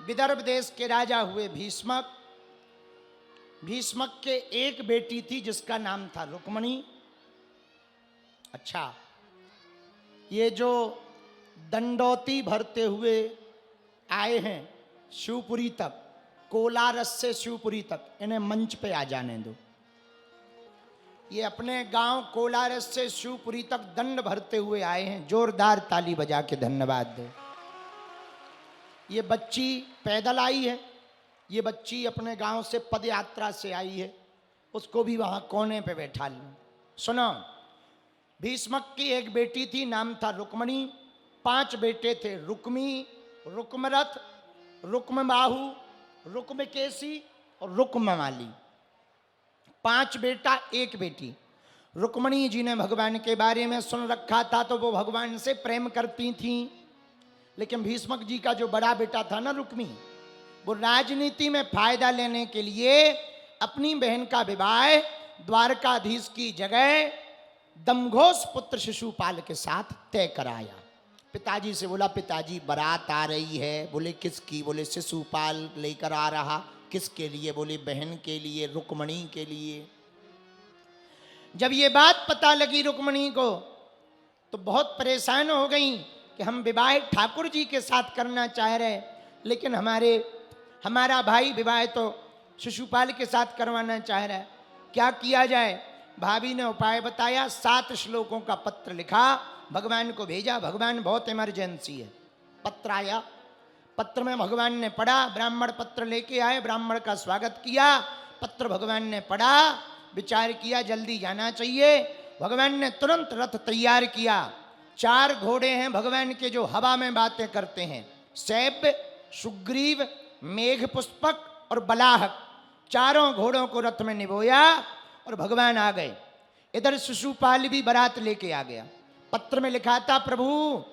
विदर्भ देश के राजा हुए भीष्मक। भीष्मक के एक बेटी थी जिसका नाम था रुक्मणी। अच्छा, ये जो दंडौती भरते हुए आए हैं शिवपुरी तक, कोलारस से शिवपुरी तक, इन्हें मंच पे आ जाने दो। ये अपने गांव कोलारस से शिवपुरी तक दंड भरते हुए आए हैं। जोरदार ताली बजा के धन्यवाद दो। ये बच्ची पैदल आई है, ये बच्ची अपने गांव से पद यात्रा से आई है, उसको भी वहां कोने पे बैठा लो। सुनो, भीष्मक की एक बेटी थी, नाम था रुक्मणी। 5 बेटे थे, रुक्मी, रुक्मरथ, रुक्मबाहु, रुक्मकेशी और रुक्ममाली। 5 बेटा 1 बेटी। रुक्मणी जी ने भगवान के बारे में सुन रखा था तो वो भगवान से प्रेम करती थीं। लेकिन भीष्मक जी का जो बड़ा बेटा था ना रुक्मी, वो राजनीति में फायदा लेने के लिए अपनी बहन का विवाह द्वारकाधीश की जगह दमघोष पुत्र शिशुपाल के साथ तय कराया। पिताजी से बोला, पिताजी बारात आ रही है। बोले किसकी? बोले शिशुपाल लेकर आ रहा। किसके लिए? बोले बहन के लिए, रुक्मणी के लिए। जब ये बात पता लगी रुक्मणी को तो बहुत परेशान हो गई कि हम विवाह ठाकुर जी के साथ करना चाह रहे, लेकिन हमारा भाई विवाह तो शिशुपाल के साथ करवाना चाह रहा है, क्या किया जाए? भाभी ने उपाय बताया। 7 श्लोकों का पत्र लिखा, भगवान को भेजा। भगवान बहुत इमरजेंसी है। पत्र आया, पत्र में भगवान ने पढ़ा, ब्राह्मण पत्र लेके आए, ब्राह्मण का स्वागत किया। पत्र भगवान ने पढ़ा, विचार किया जल्दी जाना चाहिए। भगवान ने तुरंत रथ तैयार किया। 4 घोड़े हैं भगवान के जो हवा में बातें करते हैं, सैब, सुग्रीव, मेघ पुष्पक और बलाहक। 4 घोड़ों को रथ में निभोया और भगवान आ गए। इधर शिशुपाल भी बारात लेके आ गया। पत्र में लिखा था, प्रभु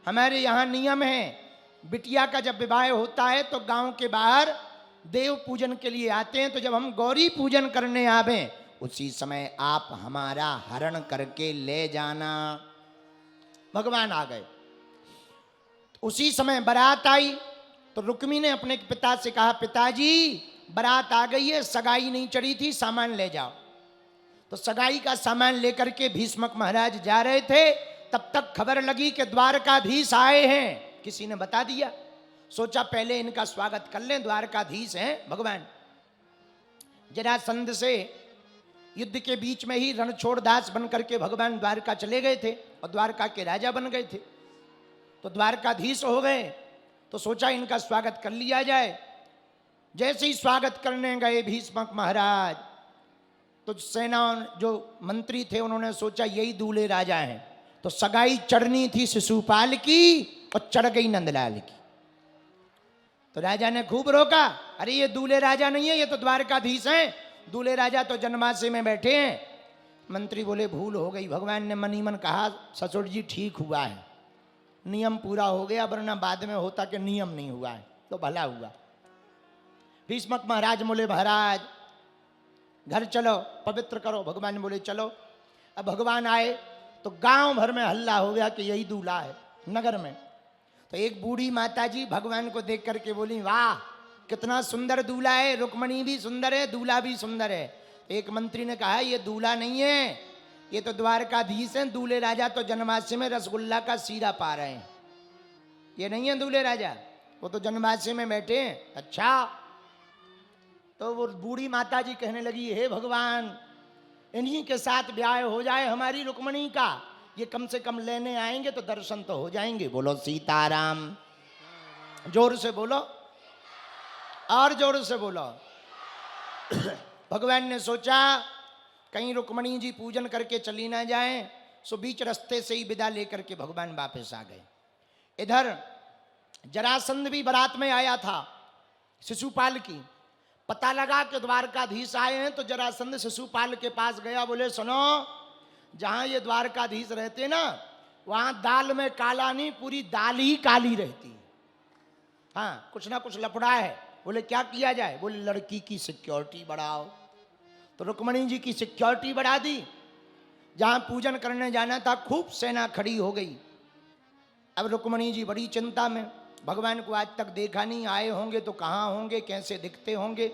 हमारे यहाँ नियम है, बिटिया का जब विवाह होता है तो गांव के बाहर देव पूजन के लिए आते हैं, तो जब हम गौरी पूजन करने आवे उसी समय आप हमारा हरण करके ले जाना। भगवान आ गए। उसी समय बारात आई तो रुक्मी ने अपने पिता से कहा, पिताजी बारात आ गई है, सगाई नहीं चढ़ी थी, सामान ले जाओ। तो सगाई का सामान लेकर के भीष्मक महाराज जा रहे थे, तब तक खबर लगी कि द्वारकाधीश आए हैं। किसी ने बता दिया। सोचा पहले इनका स्वागत कर लें, द्वारकाधीश हैं भगवान। जरासंध से युद्ध के बीच में ही रणछोड़दास बनकर के भगवान द्वारका चले गए थे और द्वारका के राजा बन गए थे, तो द्वारकाधीश हो गए। तो सोचा इनका स्वागत कर लिया जाए। जैसे ही स्वागत करने गए भीष्मक महाराज, तो सेना जो मंत्री थे उन्होंने सोचा यही दूल्हे राजा हैं। तो सगाई चढ़नी थी शिशुपाल की और चढ़ गई नंदलाल की। तो राजा ने खूब रोका, अरे ये दूल्हे राजा नहीं है, ये तो द्वारकाधीश हैं, दूल्हे राजा तो जनमासे में बैठे हैं। मंत्री बोले भूल हो गई। भगवान ने मनी मन कहा, ससुर जी ठीक हुआ है, नियम पूरा हो गया, वरना बाद में होता कि नियम नहीं हुआ है, तो भला हुआ। भीष्मक महाराज बोले महाराज घर चलो, पवित्र करो। भगवान बोले चलो। अब भगवान आए तो गांव भर में हल्ला हो गया कि यही दूल्हा है नगर में। तो एक बूढ़ी माता जी भगवान को देख करके बोली, वाह कितना सुंदर दूल्हा है, रुक्मणी भी सुंदर है, दूल्हा भी सुंदर है। एक मंत्री ने कहा ये दूल्हा नहीं है, ये तो द्वारकाधीश हैं, दूल्हे राजा तो जनमासे में रसगुल्ला का सीरा पा रहे हैं, ये नहीं है दूल्हे राजा, वो तो जनमासे में बैठे हैं। अच्छा, तो वो बूढ़ी माता जी कहने लगी, हे भगवान इन्हीं के साथ ब्याह हो जाए हमारी रुक्मणी का, ये कम से कम लेने आएंगे तो दर्शन तो हो जाएंगे। बोलो सीताराम, जोर से बोलो और जोर से बोलो। भगवान ने सोचा कहीं रुक्मणी जी पूजन करके चली ना जाएं, सो बीच रास्ते से ही विदा लेकर के भगवान वापस आ गए। इधर जरासंध भी बारात में आया था शिशुपाल की। पता लगा कि द्वारकाधीश आए हैं तो जरासंध शिशुपाल के पास गया। बोले सुनो, जहां ये द्वारकाधीश रहते ना वहां दाल में काला नहीं, पूरी दाल ही काली रहती है। हाँ, कुछ ना कुछ लफड़ा है। बोले क्या किया जाए? बोले लड़की की सिक्योरिटी बढ़ाओ। तो रुक्मणी जी की सिक्योरिटी बढ़ा दी। जहां पूजन करने जाना था खूब सेना खड़ी हो गई। अब रुक्मणी जी बड़ी चिंता में, भगवान को आज तक देखा नहीं, आए होंगे तो कहाँ होंगे, कैसे दिखते होंगे।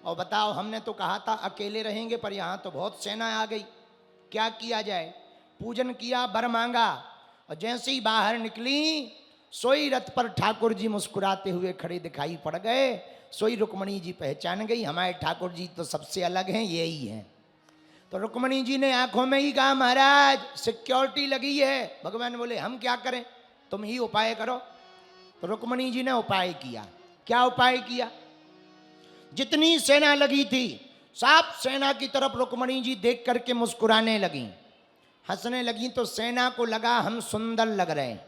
और बताओ, हमने तो कहा था अकेले रहेंगे, पर यहाँ तो बहुत सेना आ गई, क्या किया जाए। पूजन किया, वर मांगा, और जैसे ही बाहर निकली सोई रथ पर ठाकुर जी मुस्कुराते हुए खड़े दिखाई पड़ गए। सोई रुक्मणी जी पहचान गई, हमारे ठाकुर जी तो सबसे अलग हैं, यही हैं। तो रुक्मणी जी ने आंखों में ही कहा, महाराज सिक्योरिटी लगी है। भगवान बोले हम क्या करें, तुम ही उपाय करो। तो रुक्मणी जी ने उपाय किया। क्या उपाय किया? जितनी सेना लगी थी सब सेना की तरफ रुक्मणी जी देख करके मुस्कुराने लगी, हंसने लगी। तो सेना को लगा हम सुंदर लग रहे हैं,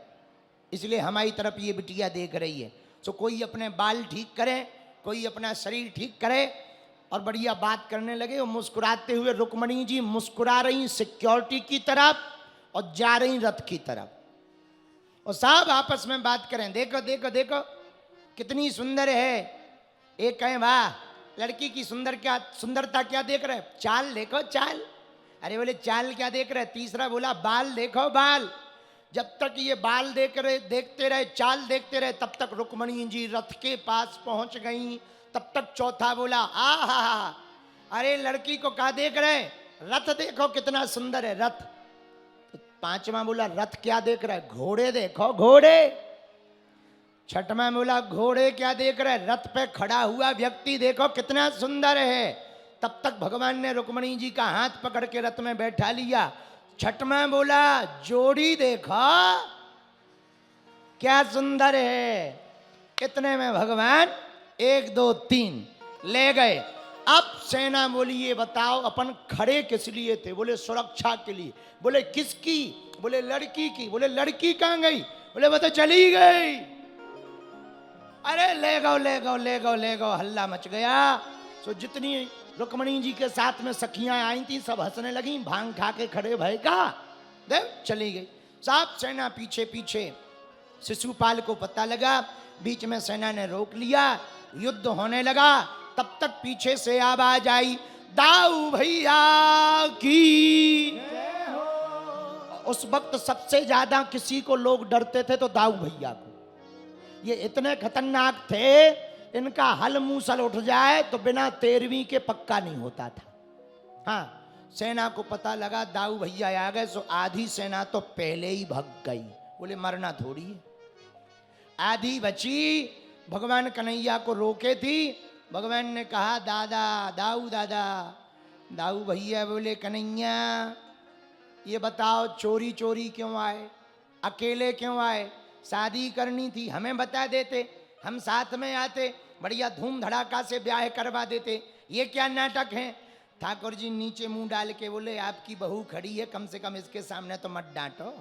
इसलिए हमारी तरफ ये बिटिया देख रही है। तो कोई अपने बाल ठीक करे, कोई अपना शरीर ठीक करे, और बढ़िया बात करने लगे। और मुस्कुराते हुए रुक्मणी जी मुस्कुरा रही सिक्योरिटी की तरफ और जा रही रथ की तरफ, और सब आपस में बात करें, देखो देखो देखो कितनी सुंदर है। एक कहें वाह लड़की की सुंदरता क्या देख रहे, चाल देखो चाल। अरे बोले चाल क्या देख रहे। तीसरा बोला बाल देखो बाल। जब तक ये बाल देखते रहे, चाल देखते रहे, तब तक रुक्मणी जी रथ के पास पहुंच गई। तब तक चौथा बोला आहा, अरे लड़की को क्या देख रहे, रथ देखो कितना सुंदर है रथ। तो पांचवा बोला रथ क्या देख रहा है, घोड़े देखो घोड़े। छठवां बोला घोड़े क्या देख रहे, रथ पे खड़ा हुआ व्यक्ति देखो कितना सुंदर है। तब तक भगवान ने रुक्मणी जी का हाथ पकड़ के रथ में बैठा लिया। छठवां बोला जोड़ी देखो क्या सुंदर है। इतने में भगवान 1 2 3 ले गए। अब सेना बोली ये बताओ अपन खड़े किस लिए थे। बोले सुरक्षा के लिए। बोले किसकी? बोले लड़की की। बोले लड़की कहाँ गई? बोले वो तो चली गई। अरे ले गो ले गो ले गो ले गो, हल्ला मच गया। तो जितनी रुक्मणी जी के साथ में सखियां आई थी सब हंसने लगी, भांग खा के खड़े भय का देव चली गई। सब सेना पीछे पीछे। शिशुपाल को पता लगा, बीच में सेना ने रोक लिया, युद्ध होने लगा। तब तक पीछे से आवाज आई दाऊ भैया की। उस वक्त सबसे ज्यादा किसी को लोग डरते थे तो दाऊ भैया को। ये इतने खतरनाक थे, इनका हल मूसल उठ जाए तो बिना 13वीं के पक्का नहीं होता था। हाँ, सेना को पता लगा दाऊ भैया आ गए, सो आधी सेना तो पहले ही भाग गई। बोले मरना थोड़ी है, आधी बची। भगवान कन्हैया को रोके थी। भगवान ने कहा दादा दाऊ दादा। दाऊ भैया बोले कन्हैया ये बताओ चोरी चोरी क्यों आए, अकेले क्यों आए? शादी करनी थी हमें बता देते, हम साथ में आते, बढ़िया धूम धड़ाका से ब्याह करवा देते। ये क्या नाटक है? ठाकुर जी नीचे मुंह डाल के बोले आपकी बहू खड़ी है, कम से कम इसके सामने तो मत डांटो।